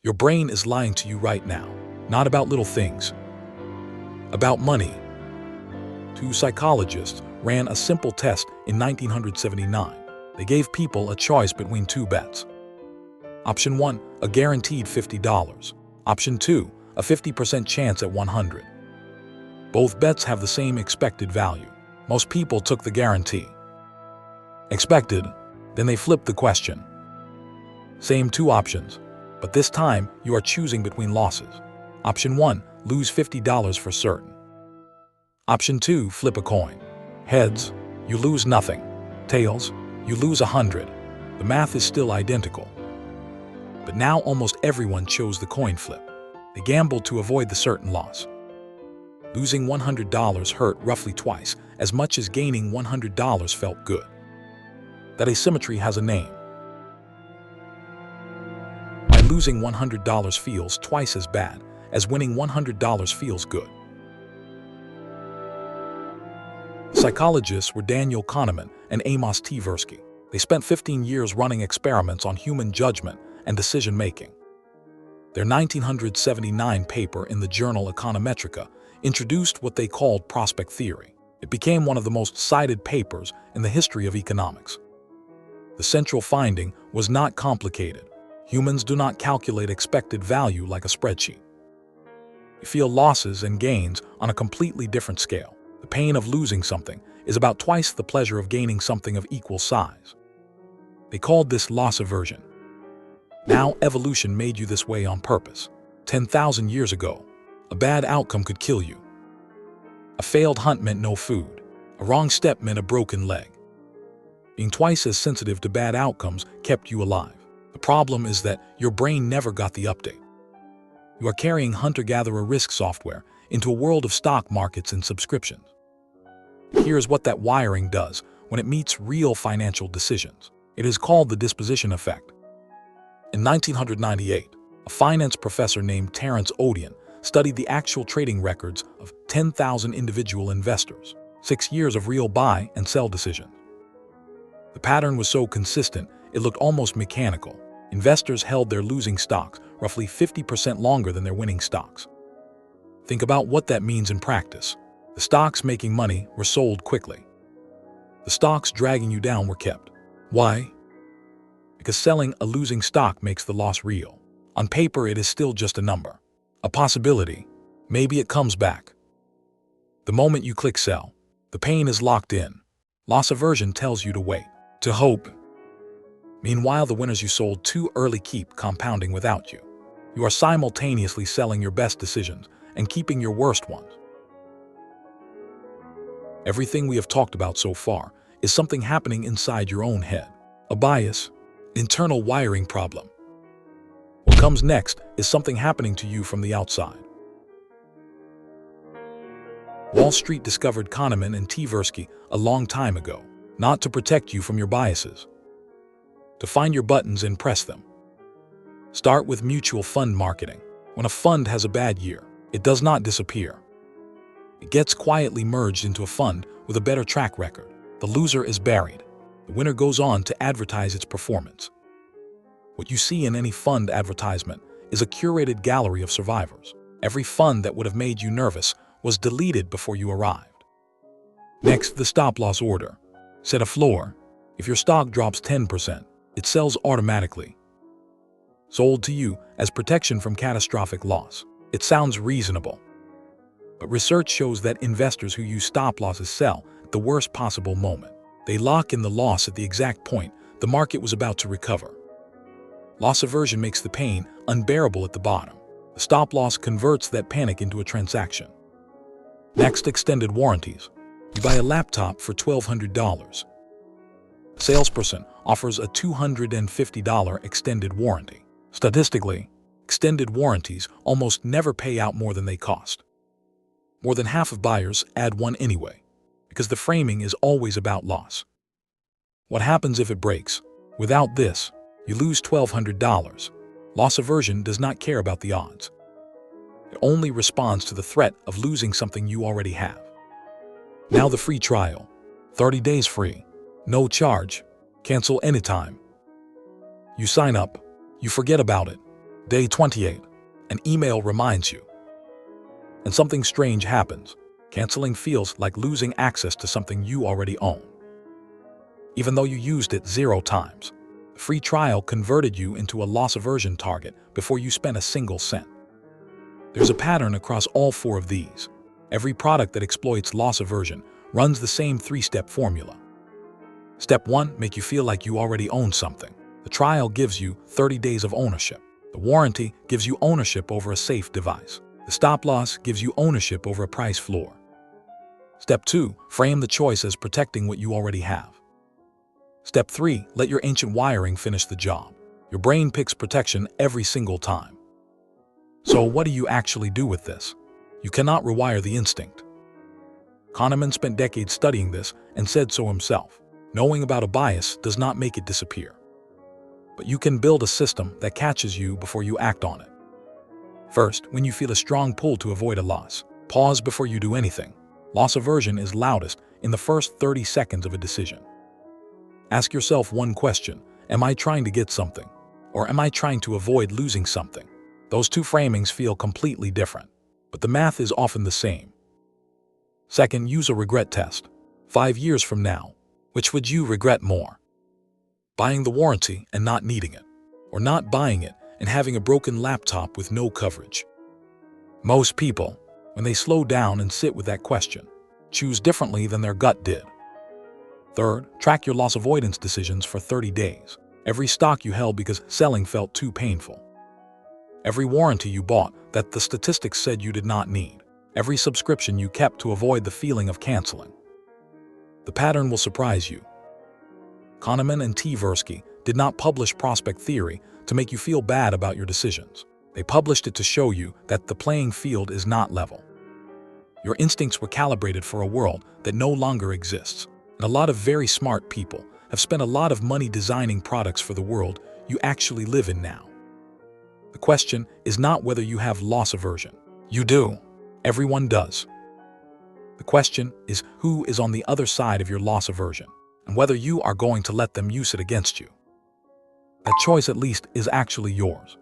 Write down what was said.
Your brain is lying to you right now, not about little things, about money. Two psychologists ran a simple test in 1979. They gave people a choice between two bets. Option 1, a guaranteed $50. Option 2, a 50% chance at 100. Both bets have the same expected value. Most people took the guarantee. Expected. Then they flipped the question. Same two options, but this time you are choosing between losses. Option 1, lose $50 for certain. Option 2, flip a coin. Heads, you lose nothing. Tails, you lose 100. The math is still identical. But now almost everyone chose the coin flip. They gambled to avoid the certain loss. Losing $100 hurt roughly twice as much as gaining $100 felt good. That asymmetry has a name. Why losing $100 feels twice as bad as winning $100 feels good. Psychologists were Daniel Kahneman and Amos Tversky. They spent 15 years running experiments on human judgment and decision-making. Their 1979 paper in the journal Econometrica introduced what they called prospect theory. It became one of the most cited papers in the history of economics. The central finding was not complicated. Humans do not calculate expected value like a spreadsheet. We feel losses and gains on a completely different scale. The pain of losing something is about twice the pleasure of gaining something of equal size. They called this loss aversion. Now evolution made you this way on purpose. 10,000 years ago, a bad outcome could kill you. A failed hunt meant no food. A wrong step meant a broken leg. Being twice as sensitive to bad outcomes kept you alive. The problem is that your brain never got the update. You are carrying hunter-gatherer risk software into a world of stock markets and subscriptions. Here's what that wiring does when it meets real financial decisions. It is called the disposition effect. In 1998, a finance professor named Terence Odian studied the actual trading records of 10,000 individual investors, 6 years of real buy and sell decisions. The pattern was so consistent, it looked almost mechanical. Investors held their losing stocks roughly 50% longer than their winning stocks. Think about what that means in practice. The stocks making money were sold quickly. The stocks dragging you down were kept. Why? Because selling a losing stock makes the loss real. On paper, it is still just a number. A possibility. Maybe it comes back. The moment you click sell, the pain is locked in. Loss aversion tells you to wait, to hope. Meanwhile, the winners you sold too early keep compounding without you. You are simultaneously selling your best decisions and keeping your worst ones. Everything we have talked about so far is something happening inside your own head. A bias, internal wiring problem. What comes next is something happening to you from the outside. Wall Street discovered Kahneman and Tversky a long time ago, not to protect you from your biases, to find your buttons and press them. Start with mutual fund marketing. When a fund has a bad year, it does not disappear. It gets quietly merged into a fund with a better track record. The loser is buried. The winner goes on to advertise its performance. What you see in any fund advertisement is a curated gallery of survivors. Every fund that would have made you nervous was deleted before you arrived. Next, the stop-loss order. Set a floor. If your stock drops 10%, it sells automatically. Sold to you as protection from catastrophic loss. It sounds reasonable. But research shows that investors who use stop-losses sell at the worst possible moment. They lock in the loss at the exact point the market was about to recover. Loss aversion makes the pain unbearable at the bottom. The stop-loss converts that panic into a transaction. Next, extended warranties. You buy a laptop for $1,200. A salesperson offers a $250 extended warranty. Statistically, extended warranties almost never pay out more than they cost. More than half of buyers add one anyway, because the framing is always about loss. What happens if it breaks? Without this, you lose $1,200. Loss aversion does not care about the odds. It only responds to the threat of losing something you already have. Now the free trial. 30 days free. No charge. Cancel anytime. You sign up. You forget about it. Day 28. An email reminds you. And something strange happens. Canceling feels like losing access to something you already own. Even though you used it 0 times, the free trial converted you into a loss aversion target before you spent a single cent. There's a pattern across all 4 of these. Every product that exploits loss aversion runs the same 3-step formula. Step 1, make you feel like you already own something. The trial gives you 30 days of ownership. The warranty gives you ownership over a safe device. The stop loss gives you ownership over a price floor. Step 2, frame the choice as protecting what you already have. Step 3, let your ancient wiring finish the job. Your brain picks protection every single time. So what do you actually do with this? You cannot rewire the instinct. Kahneman spent decades studying this and said so himself. Knowing about a bias does not make it disappear. But you can build a system that catches you before you act on it. First, when you feel a strong pull to avoid a loss, pause before you do anything. Loss aversion is loudest in the first 30 seconds of a decision. Ask yourself one question: am I trying to get something? Or am I trying to avoid losing something? Those 2 framings feel completely different, but the math is often the same. Second, use a regret test. 5 years from now, which would you regret more? Buying the warranty and not needing it, or not buying it and having a broken laptop with no coverage? Most people, when they slow down and sit with that question, choose differently than their gut did. Third, track your loss avoidance decisions for 30 days. Every stock you held because selling felt too painful. Every warranty you bought that the statistics said you did not need. Every subscription you kept to avoid the feeling of canceling. The pattern will surprise you. Kahneman and Tversky did not publish prospect theory to make you feel bad about your decisions. They published it to show you that the playing field is not level. Your instincts were calibrated for a world that no longer exists. And a lot of very smart people have spent a lot of money designing products for the world you actually live in now. The question is not whether you have loss aversion. You do. Everyone does. The question is who is on the other side of your loss aversion, and whether you are going to let them use it against you. That choice, at least, is actually yours.